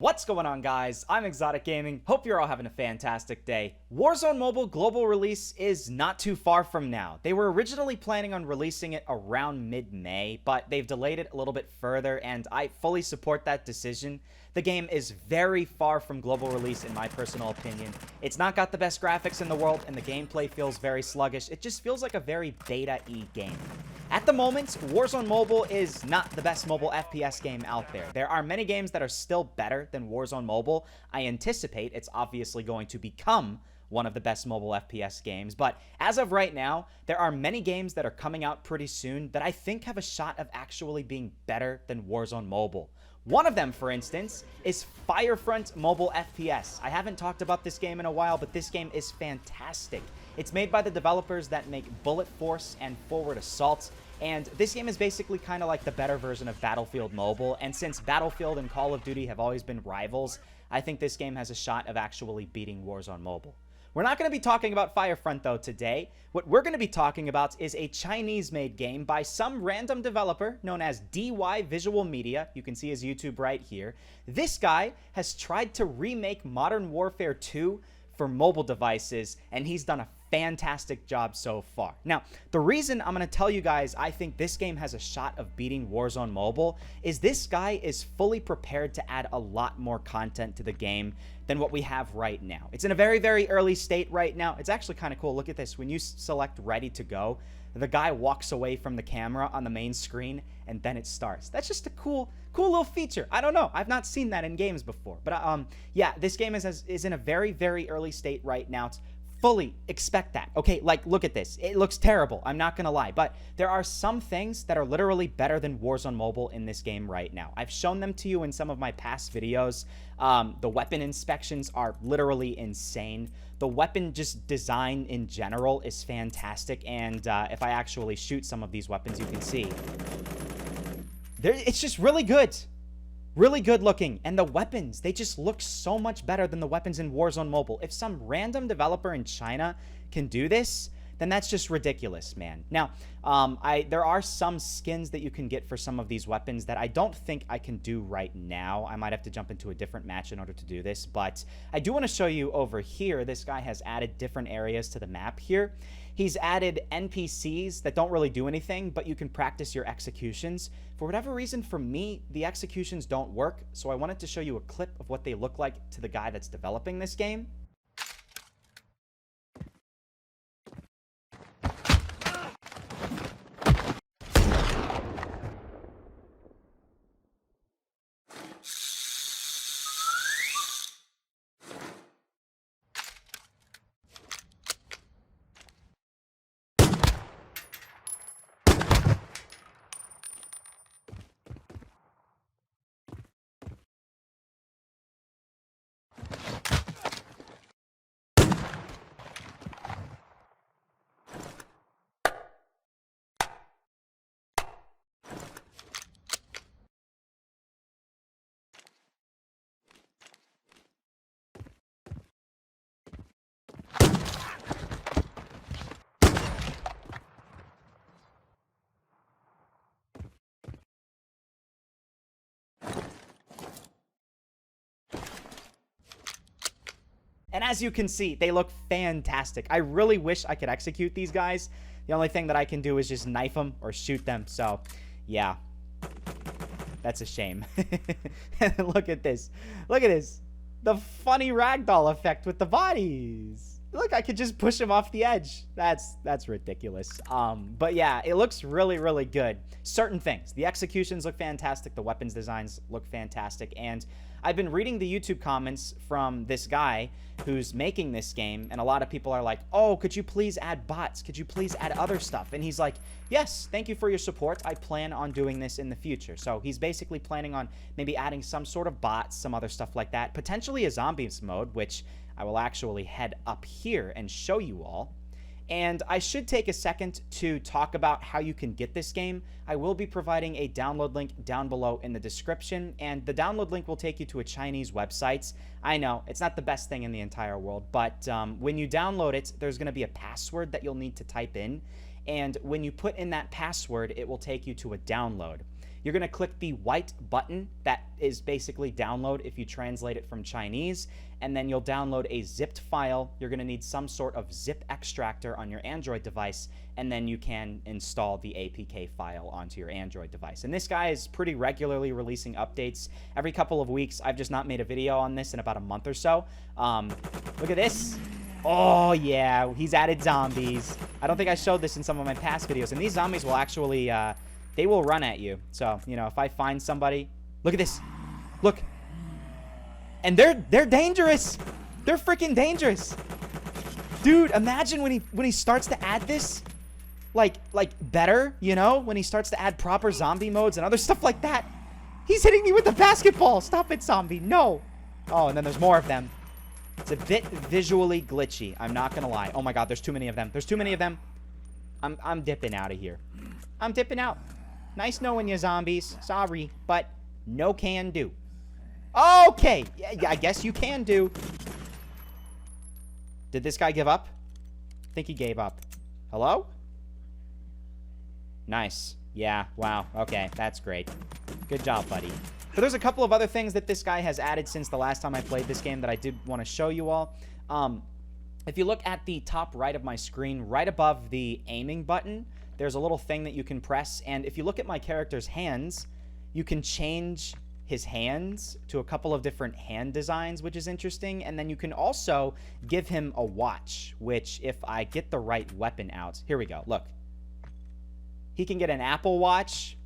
What's going on, guys? I'm ExxotikGaming. Hope you're all having a fantastic day. Warzone Mobile global release is not too far from now. They were originally planning on releasing it around mid-May, but they've delayed it a little bit further, and I fully support that decision. The game is very far from global release in my personal opinion. It's not got the best graphics in the world, and the gameplay feels very sluggish. It just feels like a very beta-y game. At the moment, Warzone Mobile is not the best mobile FPS game out there. There are many games that are still better than Warzone Mobile. I anticipate it's obviously going to become one of the best mobile FPS games, but as of right now, there are many games that are coming out pretty soon that I think have a shot of actually being better than Warzone Mobile. One of them, for instance, is Firefront Mobile FPS. I haven't talked about this game in a while, but this game is fantastic. It's made by the developers that make Bullet Force and Forward Assault, and this game is basically kind of like the better version of Battlefield Mobile, and since Battlefield and Call of Duty have always been rivals, I think this game has a shot of actually beating Warzone Mobile. We're not going to be talking about Firefront, though, today. What we're going to be talking about is a Chinese-made game by some random developer known as DY Visual Media. You can see his YouTube right here. This guy has tried to remake Modern Warfare 2 for mobile devices, and he's done a fantastic job so far. Now, the reason I'm going to tell you guys I think this game has a shot of beating Warzone Mobile is this guy is fully prepared to add a lot more content to the game than what we have right now. It's in a very, very early state right now. It's actually kind of cool. Look at this. When you select ready to go, the guy walks away from the camera on the main screen, and then it starts. That's just a cool little feature. I don't know. I've not seen that in games before. But yeah, this game is in a very, very early state right now. It's fully expect that. Okay, like, look at this. It looks terrible. I'm not gonna lie. But there are some things that are literally better than Warzone Mobile in this game right now. I've shown them to you in some of my past videos. The weapon inspections are literally insane. The weapon just design in general is fantastic. And if I actually shoot some of these weapons, you can see. It's just really good. Really good looking, and the weapons, they just look so much better than the weapons in Warzone Mobile. If some random developer in China can do this, then that's just ridiculous, man. Now, there are some skins that you can get for some of these weapons that I don't think I can do right now. I might have to jump into a different match in order to do this, but I do want to show you over here. This guy has added different areas to the map here. He's added NPCs that don't really do anything, but you can practice your executions. For whatever reason, for me, the executions don't work, so I wanted to show you a clip of what they look like to the guy that's developing this game. And as you can see, they look fantastic. I really wish I could execute these guys. The only thing that I can do is just knife them or shoot them. So, yeah. That's a shame. Look at this. Look at this. The funny ragdoll effect with the bodies. Look, I could just push him off the edge. That's ridiculous. But yeah, it looks really, really good. Certain things. The executions look fantastic. The weapons designs look fantastic. And I've been reading the YouTube comments from this guy who's making this game, and a lot of people are like, oh, could you please add bots? Could you please add other stuff? And he's like, yes, thank you for your support. I plan on doing this in the future. So he's basically planning on maybe adding some sort of bots, some other stuff like that, potentially a zombies mode, which I will actually head up here and show you all. And I should take a second to talk about how you can get this game. I will be providing a download link down below in the description, and the download link will take you to a Chinese website. I know, it's not the best thing in the entire world, but when you download it, there's going to be a password that you'll need to type in, and when you put in that password, it will take you to a download. you're going to click the white button that is basically download if you translate it from Chinese, and then you'll download a zipped file. You're going to need some sort of zip extractor on your Android device, and then you can install the APK file onto your Android device. And this guy is pretty regularly releasing updates every couple of weeks. I've just not made a video on this in about a month or so. Look at this. Oh, yeah, he's added zombies. I don't think I showed this in some of my past videos, and these zombies will actually, they will run at you. So, you know, if I find somebody, look at this. Look. And they're dangerous. They're freaking dangerous. Dude, imagine when he starts to add this, like better, you know, when he starts to add proper zombie modes and other stuff like that. He's hitting me with the basketball. Stop it, zombie. No. Oh, and then there's more of them. It's a bit visually glitchy. I'm not gonna lie. Oh my god, there's too many of them. There's too many of them. I'm dipping out of here. I'm dipping out. Nice knowing you, zombies. Sorry, but no can do. Okay, yeah, I guess you can do. Did this guy give up? I think he gave up. Hello? Nice. Yeah, wow. Okay, that's great. Good job, buddy. But there's a couple of other things that this guy has added since the last time I played this game that I did want to show you all. If you look at the top right of my screen, right above the aiming button, there's a little thing that you can press. And if you look at my character's hands, you can change his hands to a couple of different hand designs, which is interesting. And then you can also give him a watch, which if I get the right weapon out, here we go, look. He can get an Apple Watch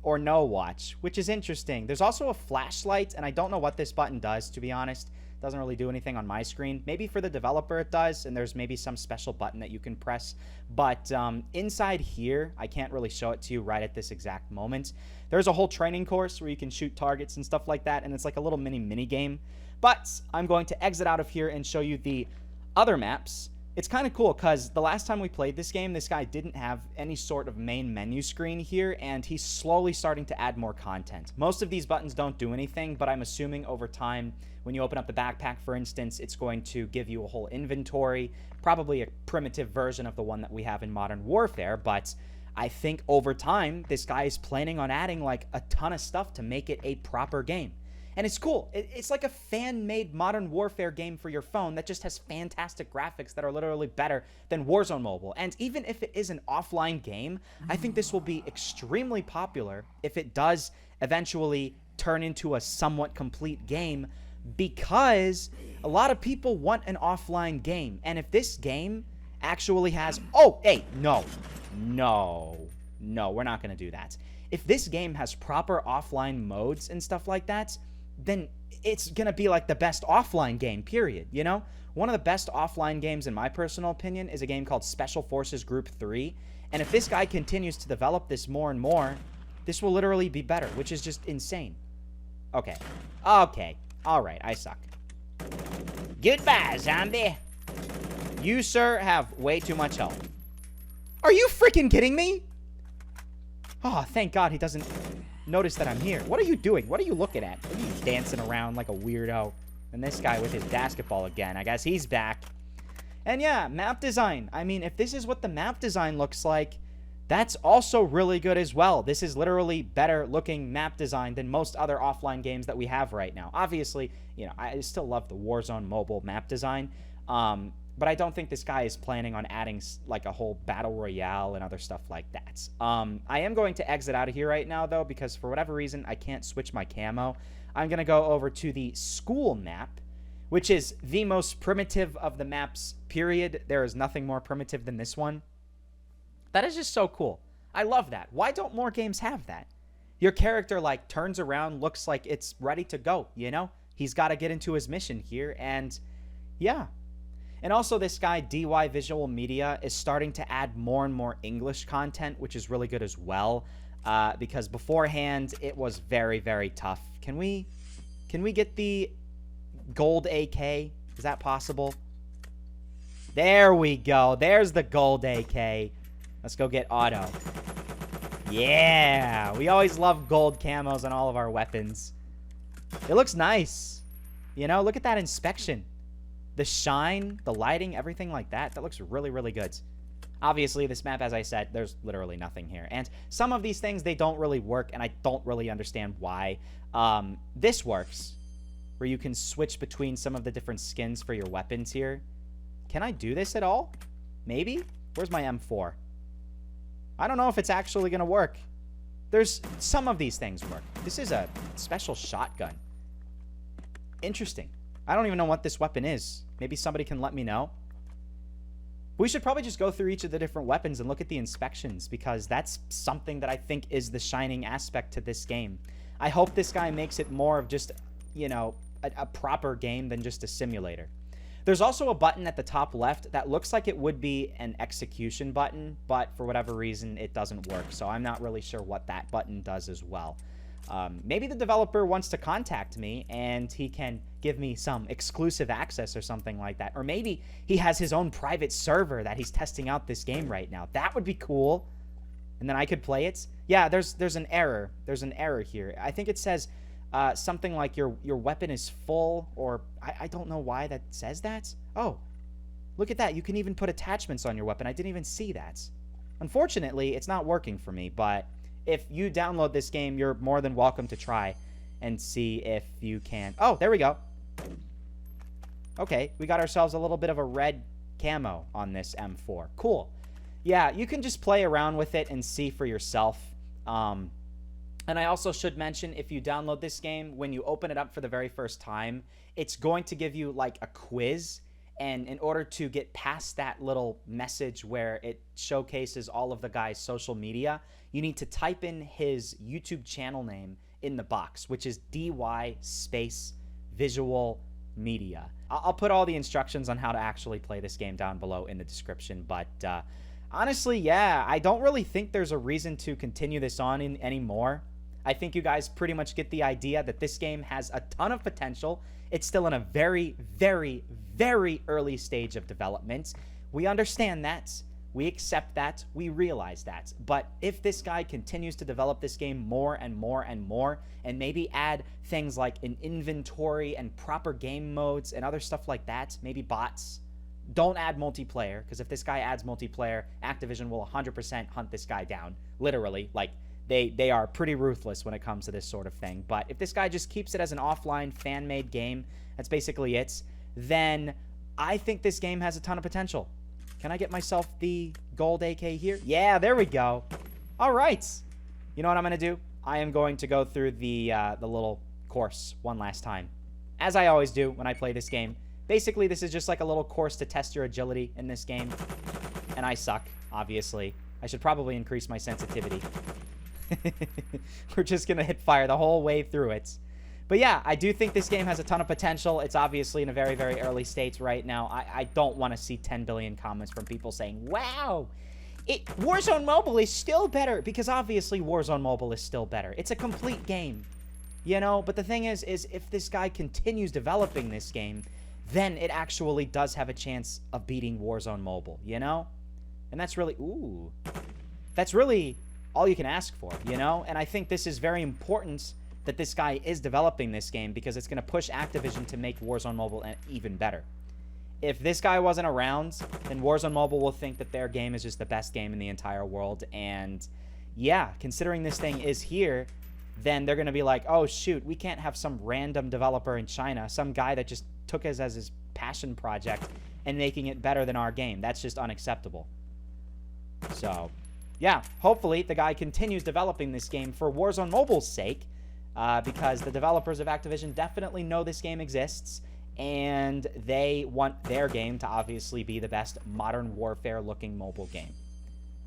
or no watch, which is interesting. There's also a flashlight, and I don't know what this button does, to be honest. It doesn't really do anything on my screen. Maybe for the developer it does, and there's maybe some special button that you can press. But inside here, I can't really show it to you right at this exact moment. There's a whole training course where you can shoot targets and stuff like that, and it's like a little mini game. But I'm going to exit out of here and show you the other maps. It's kind of cool because the last time we played this game, this guy didn't have any sort of main menu screen here, and he's slowly starting to add more content. Most of these buttons don't do anything, but I'm assuming over time, when you open up the backpack, for instance, it's going to give you a whole inventory, probably a primitive version of the one that we have in Modern Warfare, but I think over time, this guy is planning on adding like a ton of stuff to make it a proper game. And it's cool. It's like a fan-made Modern Warfare game for your phone that just has fantastic graphics that are literally better than Warzone Mobile. And even if it is an offline game, I think this will be extremely popular if it does eventually turn into a somewhat complete game, because a lot of people want an offline game. And if this game actually has... Oh, hey, no, we're not going to do that. If this game has proper offline modes and stuff like that, then it's going to be like the best offline game, period, you know? One of the best offline games, in my personal opinion, is a game called Special Forces Group 3. And if this guy continues to develop this more and more, this will literally be better, which is just insane. Okay. All right, I suck. Goodbye, zombie. You, sir, have way too much health. Are you freaking kidding me? Oh, thank God he doesn't notice that I'm here. What are you doing? What are you looking at? What are you dancing around like a weirdo? And this guy with his basketball again. I guess he's back. And yeah, map design. I mean, if this is what the map design looks like, that's also really good as well. This is literally better looking map design than most other offline games that we have right now. Obviously, you know, I still love the Warzone Mobile map design. But I don't think this guy is planning on adding like a whole battle royale and other stuff like that. I am going to exit out of here right now, though, because for whatever reason, I can't switch my camo. I'm going to go over to the school map, which is the most primitive of the maps, period. There is nothing more primitive than this one. That is just so cool. I love that. Why don't more games have that? Your character, like, turns around, looks like it's ready to go, you know? He's got to get into his mission here, and yeah. And also, this guy, DY Visual Media, is starting to add more and more English content, which is really good as well, because beforehand, it was very, very tough. Can we get the gold AK? Is that possible? There we go. There's the gold AK. Let's go get auto. Yeah! We always love gold camos on all of our weapons. It looks nice. You know, look at that inspection. The shine, the lighting, everything like that. That looks really, really good. Obviously, this map, as I said, there's literally nothing here. And some of these things, they don't really work, and I don't really understand why. This works, where you can switch between some of the different skins for your weapons here. Can I do this at all? Maybe? Where's my M4? I don't know if it's actually going to work. There's some of these things work. This is a special shotgun. Interesting. I don't even know what this weapon is. Maybe somebody can let me know. We should probably just go through each of the different weapons and look at the inspections, because that's something that I think is the shining aspect to this game. I hope this guy makes it more of just, you know, a proper game than just a simulator. There's also a button at the top left that looks like it would be an execution button, but for whatever reason, it doesn't work. So I'm not really sure what that button does as well. Maybe the developer wants to contact me and he can give me some exclusive access or something like that. Or maybe he has his own private server that he's testing out this game right now. That would be cool. And then I could play it. Yeah, there's an error. There's an error here. I think it says something like your weapon is full, or I don't know why that says that. Oh, look at that. You can even put attachments on your weapon. I didn't even see that. Unfortunately, it's not working for me, but if you download this game, you're more than welcome to try and see if you can. Oh, there we go. Okay, we got ourselves a little bit of a red camo on this M4. Cool. Yeah, you can just play around with it and see for yourself. And I also should mention, if you download this game, when you open it up for the very first time, it's going to give you like a quiz. And in order to get past that little message where it showcases all of the guy's social media, you need to type in his YouTube channel name in the box, which is DY space visual media. I'll put all the instructions on how to actually play this game down below in the description. But honestly, yeah, I don't really think there's a reason to continue this on anymore. I think you guys pretty much get the idea that this game has a ton of potential. It's still in a very, very, very early stage of development. We understand that. We accept that. We realize that. But if this guy continues to develop this game more and more and more, and maybe add things like an inventory and proper game modes and other stuff like that, maybe bots. Don't add multiplayer, because if this guy adds multiplayer, Activision will 100% hunt this guy down. Literally. Like, they are pretty ruthless when it comes to this sort of thing. But if this guy just keeps it as an offline fan-made game, that's basically it, then I think this game has a ton of potential. Can I get myself the gold AK here? Yeah, there we go. All right. You know what I'm going to do? I am going to go through the little course one last time, as I always do when I play this game. Basically, this is just like a little course to test your agility in this game. And I suck, obviously. I should probably increase my sensitivity. We're just going to hit fire the whole way through it. But yeah, I do think this game has a ton of potential. It's obviously in a very, very early stage right now. I don't want to see 10 billion comments from people saying, wow, Warzone Mobile is still better. Because obviously Warzone Mobile is still better. It's a complete game, you know? But the thing is if this guy continues developing this game, then it actually does have a chance of beating Warzone Mobile, you know? And that's really, ooh, that's really all you can ask for, you know? And I think this is very important that this guy is developing this game, because it's going to push Activision to make Warzone Mobile even better. If this guy wasn't around, then Warzone Mobile will think that their game is just the best game in the entire world. And yeah, considering this thing is here, then they're going to be like, oh shoot, we can't have some random developer in China, some guy that just took us as his passion project and making it better than our game. That's just unacceptable. So yeah, hopefully the guy continues developing this game for Warzone Mobile's sake, because the developers of Activision definitely know this game exists, and they want their game to obviously be the best Modern Warfare-looking mobile game.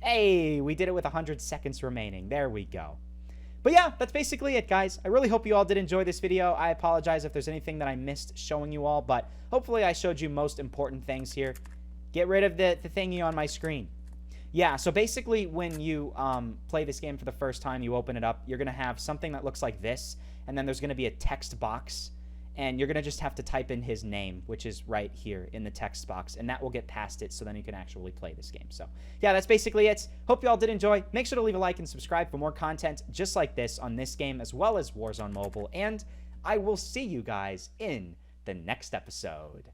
Hey, we did it with 100 seconds remaining. There we go. But yeah, that's basically it, guys. I really hope you all did enjoy this video. I apologize if there's anything that I missed showing you all, but hopefully I showed you most important things here. Get rid of the thingy on my screen. Yeah, so basically when you play this game for the first time, you open it up, you're going to have something that looks like this, and then there's going to be a text box, and you're going to just have to type in his name, which is right here in the text box, and that will get past it, so then you can actually play this game. So yeah, that's basically it. Hope you all did enjoy. Make sure to leave a like and subscribe for more content just like this on this game, as well as Warzone Mobile, and I will see you guys in the next episode.